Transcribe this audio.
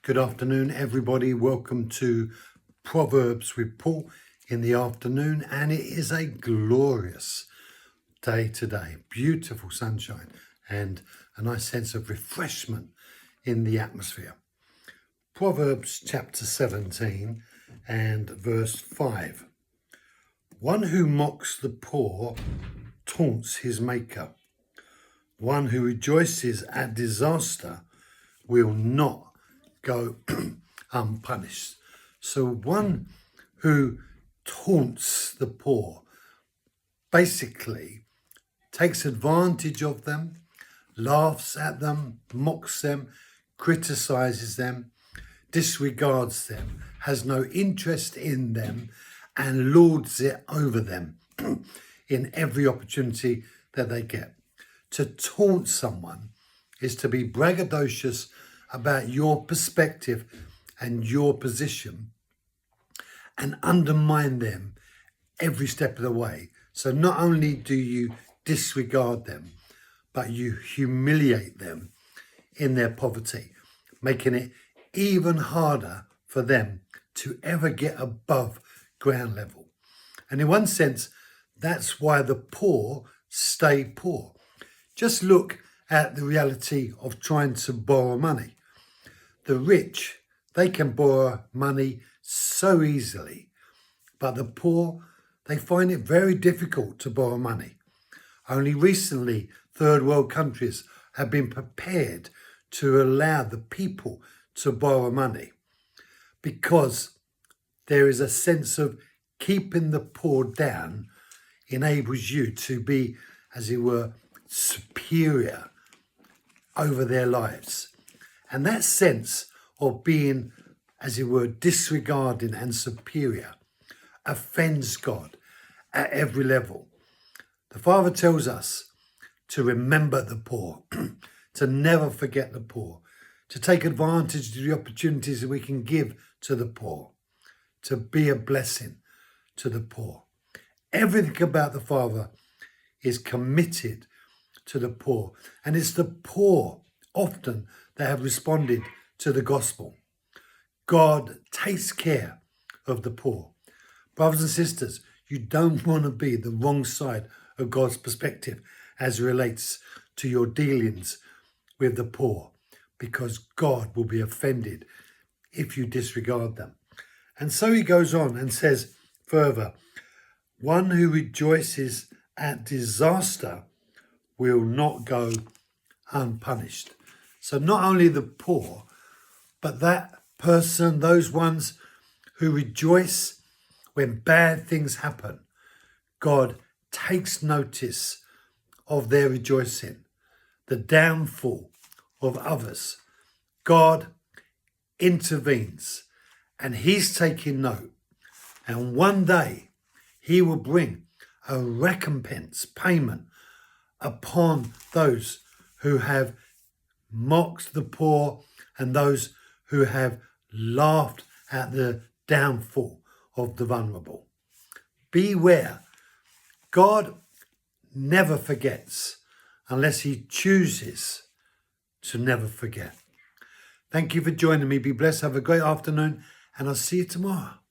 Good afternoon, everybody. Welcome to Proverbs with Paul in the afternoon, and it is a glorious day today. Beautiful sunshine and a nice sense of refreshment in the atmosphere. Proverbs chapter 17 and verse 5. One who mocks the poor taunts his maker. One who rejoices at disaster will not go unpunished. So one who taunts the poor basically takes advantage of them, laughs at them, mocks them, criticizes them, disregards them, has no interest in them, and lords it over them in every opportunity that they get. To taunt someone is to be braggadocious about your perspective and your position and undermine them every step of the way. So not only do you disregard them, but you humiliate them in their poverty, making it even harder for them to ever get above ground level. And in one sense, that's why the poor stay poor. Just look at the reality of trying to borrow money. The rich, they can borrow money so easily, but the poor, they find it very difficult to borrow money. Only recently, third world countries have been prepared to allow the people to borrow money because there is a sense of keeping the poor down enables you to be, as it were, superior over their lives. And that sense of being, as it were, disregarding and superior offends God at every level. The Father tells us to remember the poor, to never forget the poor, to take advantage of the opportunities that we can give to the poor, to be a blessing to the poor. Everything about the Father is committed to the poor. And it's the poor often that have responded to the gospel. God takes care of the poor. Brothers and sisters, you don't want to be the wrong side of God's perspective as it relates to your dealings with the poor, because God will be offended if you disregard them. And so he goes on and says further, one who rejoices at disaster will not go unpunished. So not only the poor, but that person, those ones who rejoice when bad things happen, God takes notice of their rejoicing, the downfall of others. God intervenes and he's taking note. And one day he will bring a recompense payment upon those who have mocked the poor and those who have laughed at the downfall of the vulnerable. Beware. God never forgets unless he chooses to never forget. Thank you for joining me. Be blessed. Have a great afternoon, and I'll see you tomorrow.